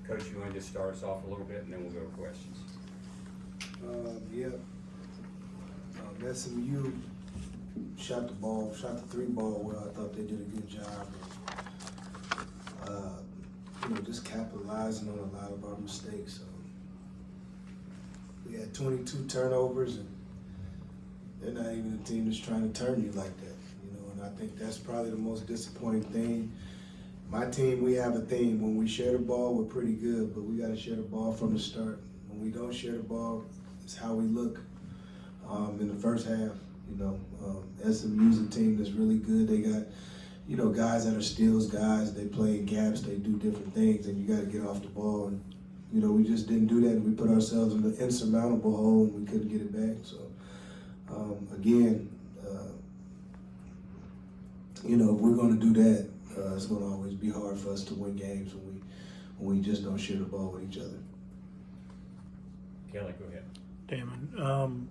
Coach, you want to just start us off a little bit, and then we'll go to questions. SMU shot the three ball well. I thought they did a good job of, just capitalizing on a lot of our mistakes. We had 22 turnovers, and they're not even a team that's trying to turn you like that, and I think that's probably the most disappointing thing. My team, we have a theme. When we share the ball, we're pretty good, but we got to share the ball from the start. When we don't share the ball, it's how we look in the first half. SMU's a team that's really good. They got, guys that are steals guys. They play in gaps. They do different things, and you got to get off the ball. And, we just didn't do that, and we put ourselves in an insurmountable hole, and we couldn't get it back. So, again, if we're going to do that, it's going to always be hard for us to win games when we just don't share the ball with each other. Kelly, go ahead. Damon,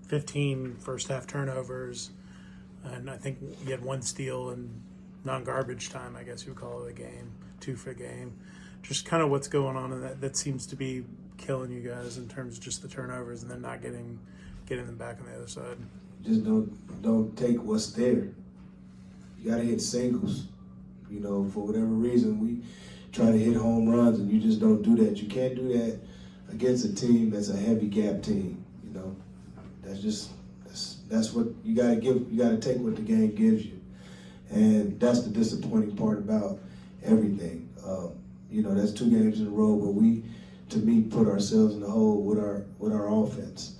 15 first half turnovers, and I think you had one steal in non-garbage time, I guess you would call it a game, 2 for a game. Just kind of what's going on in that seems to be killing you guys in terms of just the turnovers and then not getting them back on the other side. Just don't take what's there. You got to hit singles. For whatever reason, we try to hit home runs, and you just don't do that. You can't do that against a team that's a heavy gap team. That's what you got to give. You got to take what the game gives you, and that's the disappointing part about everything. That's 2 games in a row where we, to me, put ourselves in the hole with our offense.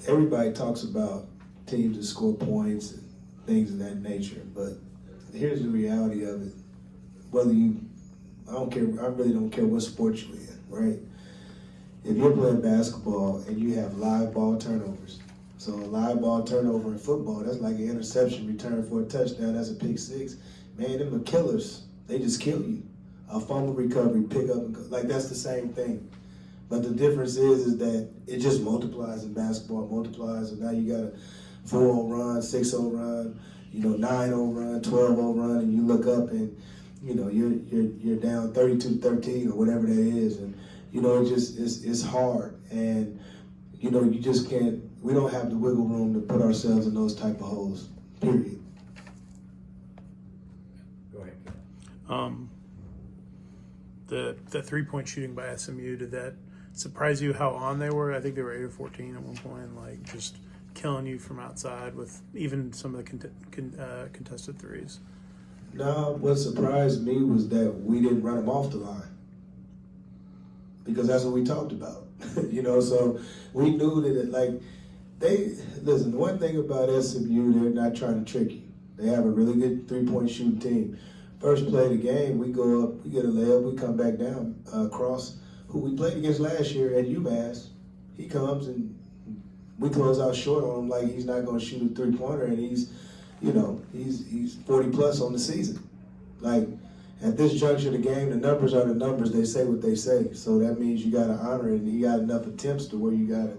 Everybody talks about teams that score points and things of that nature, but here's the reality of it. I really don't care what sport you're in, right? If you're playing basketball and you have live ball turnovers, so a live ball turnover in football, that's like an interception return for a touchdown, that's a pick 6. Man, them are killers. They just kill you. A fumble recovery, pick up, and go. Like, that's the same thing. But the difference is that it just multiplies in basketball, and now you got a 4-0 run, 6-0 run, 9-0 run, 12-0 run, and you look up and, you're down 32-13 or whatever that is, and, it's hard, and, you just can't, we don't have the wiggle room to put ourselves in those type of holes, period. Go ahead, The 3-point shooting by SMU, did that surprise you how on they were? I think they were 8 of 14 at one point, like just killing you from outside with even some of the contested threes. No, what surprised me was that we didn't run them off the line, because that's what we talked about. So we knew that listen, the one thing about SMU, they're not trying to trick you. They have a really good 3-point shooting team. First play of the game, we go up, we get a layup, we come back down across who we played against last year at UMass. He comes and we close out short on him like he's not going to shoot a 3-pointer, and he's 40 plus on the season. Like, at this juncture of the game, the numbers are the numbers. They say what they say. So that means you got to honor it, and he got enough attempts to where you got to,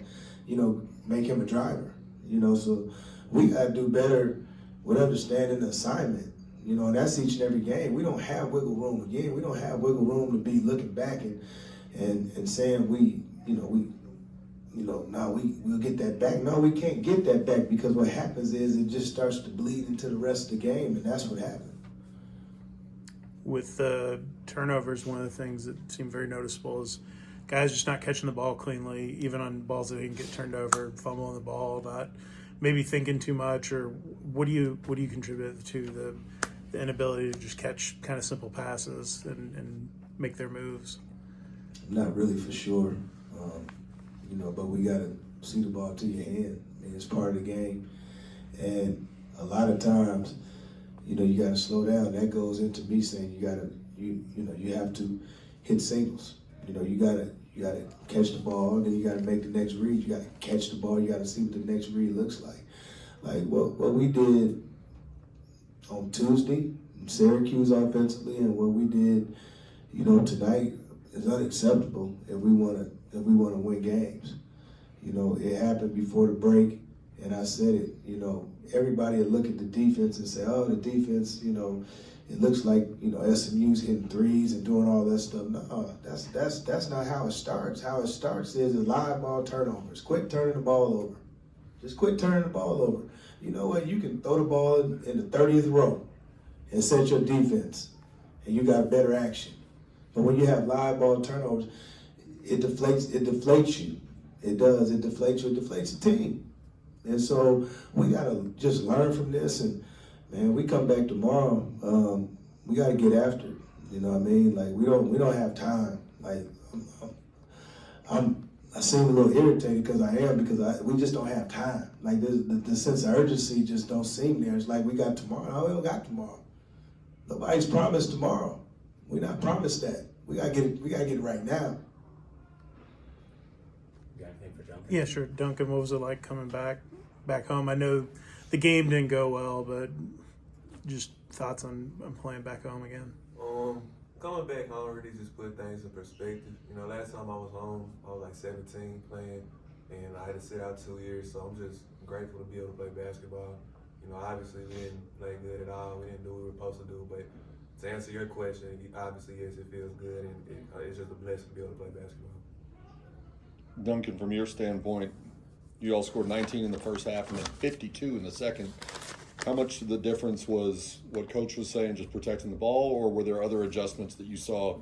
make him a driver. So we got to do better with understanding the assignment. And that's each and every game. We don't have wiggle room. Again, we don't have wiggle room to be looking back and saying we'll get that back. No, we can't get that back, because what happens is it just starts to bleed into the rest of the game, and that's what happened. With the turnovers, one of the things that seemed very noticeable is guys just not catching the ball cleanly, even on balls that didn't get turned over, fumbling the ball, not maybe thinking too much. Or what do you contribute to the inability to just catch kind of simple passes and make their moves? Not really for sure, but we got to see the ball to your hand. I mean, it's part of the game, and a lot of times, you got to slow down. That goes into me saying you have to hit singles. You got to catch the ball, and then you got to make the next read. You got to catch the ball. You got to see what the next read looks like. Like what we did on Tuesday, Syracuse offensively, and what we did, tonight is unacceptable if we want to win games. It happened before the break, and I said it. Everybody will look at the defense and say, "Oh, the defense, it looks like, you know, SMU's hitting threes and doing all that stuff. No, that's not how it starts. How it starts is a live ball turnovers. Quit turning the ball over. Just quit turning the ball over. You know what? You can throw the ball in the 30th row and set your defense, and you got better action. But when you have live ball turnovers, it deflates you. It does. It deflates you. It deflates the team. And so we got to just learn from this. And, man, we come back tomorrow, we got to get after it. You know what I mean? Like, we don't have time. Like, I seem a little irritated because we just don't have time. Like, the sense of urgency just don't seem there. It's like we got tomorrow. No, we don't got tomorrow. Nobody's promised tomorrow. We're not promised that. We gotta get it right now. You got anything for Duncan? Yeah, sure. Duncan, what was it like coming back home? I know the game didn't go well, but just thoughts on playing back home again. Coming back home really just put things in perspective. You know, last time I was home, I was like 17 playing, and I had to sit out 2 years, so I'm just grateful to be able to play basketball. You know, obviously we didn't play good at all. We didn't do what we were supposed to do, but to answer your question, obviously, yes, it feels good, and it's just a blessing to be able to play basketball. Duncan, from your standpoint, you all scored 19 in the first half and then 52 in the second. How much of the difference was what Coach was saying, just protecting the ball, or were there other adjustments that you saw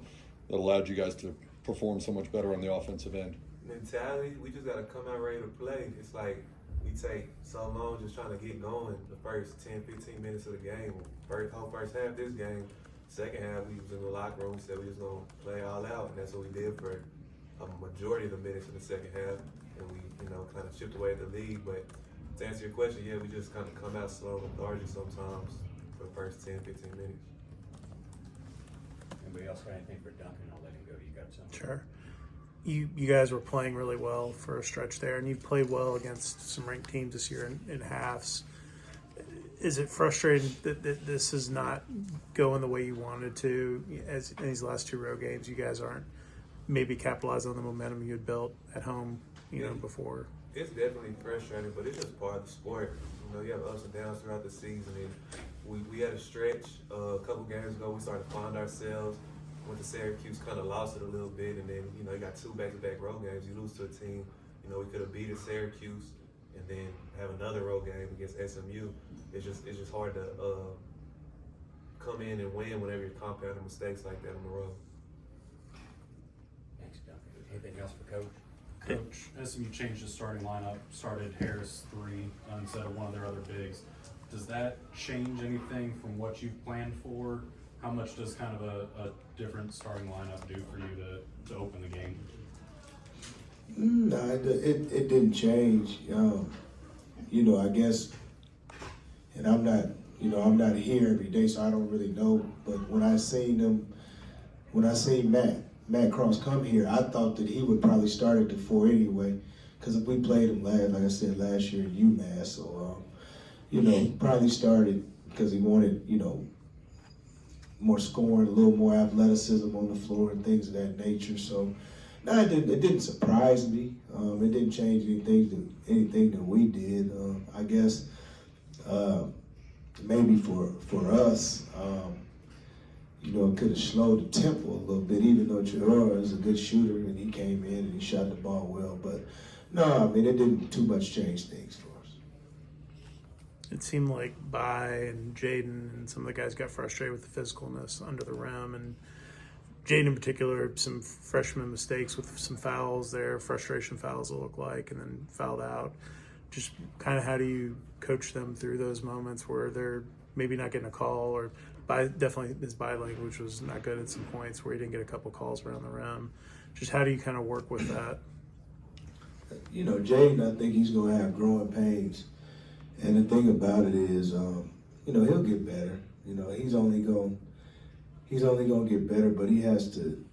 that allowed you guys to perform so much better on the offensive end? Mentality, we just got to come out ready to play. It's like we take so long just trying to get going the first 10, 15 minutes of the game. Whole first half this game. Second half, we was in the locker room, said we was going to play all out, and that's what we did for a majority of the minutes in the second half, and we, you know, kind of chipped away at the lead. But to answer your question, yeah, we just kind of come out slow and lethargic sometimes for the first 10, 15 minutes. Anybody else got anything for Duncan? I'll let him go. You got something? Sure. You guys were playing really well for a stretch there, and you've played well against some ranked teams this year in halves. Is it frustrating that this is not going the way you wanted to? As in these last two road games, you guys aren't maybe capitalizing on the momentum you had built at home, before. It's definitely frustrating, but it's just part of the sport. You know, you have ups and downs throughout the season, and we had a stretch a couple games ago. We started to find ourselves. Went to Syracuse, kind of lost it a little bit, and then, you know, you got two back-to-back road games. You lose to a team, you know, we could have beaten Syracuse and then have another road game against SMU. It's just hard to come in and win whenever you're compounding mistakes like that on the road. Thanks, Duncan. Anything else for Coach? Coach, SMU changed the starting lineup, started Harris 3 instead of one of their other bigs. Does that change anything from what you've planned for? How much does kind of a different starting lineup do for you to open the game? No, it didn't change. You know, I guess, and I'm not here every day, so I don't really know. But when I seen Matt Cross come here, I thought that he would probably start at the 4 anyway, because if we played him last year in UMass, so probably started because he wanted, more scoring, a little more athleticism on the floor and things of that nature. So, no, it didn't surprise me. It didn't change anything that we did. I guess maybe for us, it could have slowed the tempo a little bit, even though Chihura is a good shooter and he came in and he shot the ball well. But no, I mean, it didn't too much change things for us. It seemed like Bai and Jaden and some of the guys got frustrated with the physicalness under the rim, and Jaden in particular, some freshman mistakes with some fouls there, frustration fouls it looked like, and then fouled out. Just kind of how do you coach them through those moments where they're maybe not getting a call, or definitely his body language was not good at some points where he didn't get a couple calls around the rim. Just how do you kind of work with that? Jaden, I think he's going to have growing pains. And the thing about it is, he'll get better. He's only going to get better, but he has to,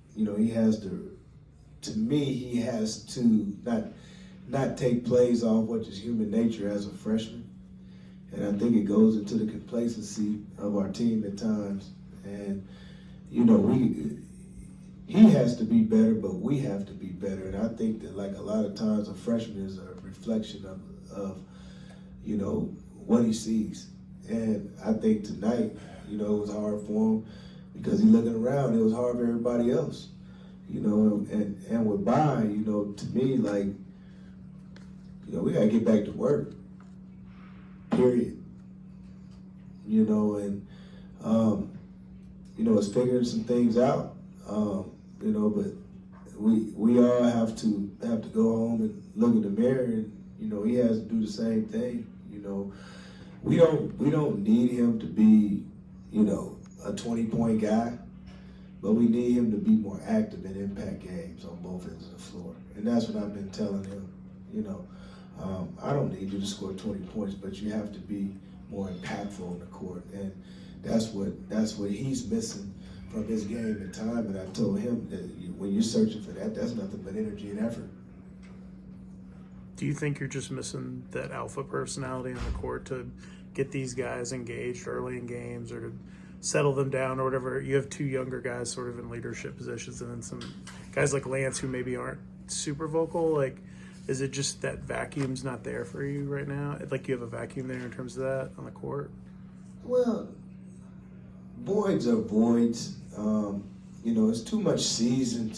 to me, he has to not take plays off what is human nature as a freshman. And I think it goes into the complacency of our team at times. And, he has to be better, but we have to be better. And I think that, like, a lot of times a freshman is a reflection of what he sees. And I think tonight, you know, it was hard for him because he looking around. It was hard for everybody else, you know. And with By, you know, to me, like, you know, we gotta get back to work. Period. You know, and you know, it's figuring some things out. You know, but we all have to go home and look in the mirror, and you know, he has to do the same thing. You know, we don't need him to be, you know, a 20-point guy, but we need him to be more active in impact games on both ends of the floor, and that's what I've been telling him. You know, I don't need you to score 20 points, but you have to be more impactful on the court, and that's what he's missing from his game and time. And I told him that when you're searching for that, that's nothing but energy and effort. Do you think you're just missing that alpha personality on the court to get these guys engaged early in games, or to settle them down, or whatever? You have two younger guys sort of in leadership positions, and then some guys like Lance who maybe aren't super vocal. Like, is it just that vacuum's not there for you right now? Like, you have a vacuum there in terms of that on the court? Well, voids are voids. You know, it's too much season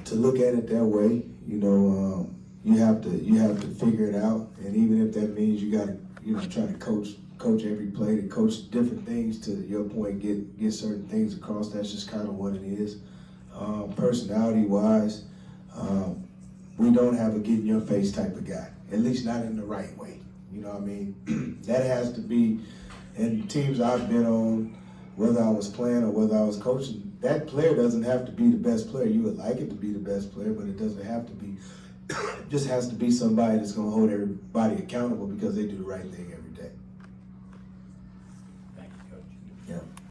to look at it that way. You know, you have to figure it out, and even if that means you got to, you know, try to coach every play, to coach different things, to your point, get certain things across. That's just kind of what it is. Personality wise, we don't have a get in your face type of guy, at least not in the right way. You know what I mean? That has to be, and teams I've been on, whether I was playing or whether I was coaching, that player doesn't have to be the best player. You would like it to be the best player, but it doesn't have to be. It just has to be somebody that's going to hold everybody accountable because they do the right thing every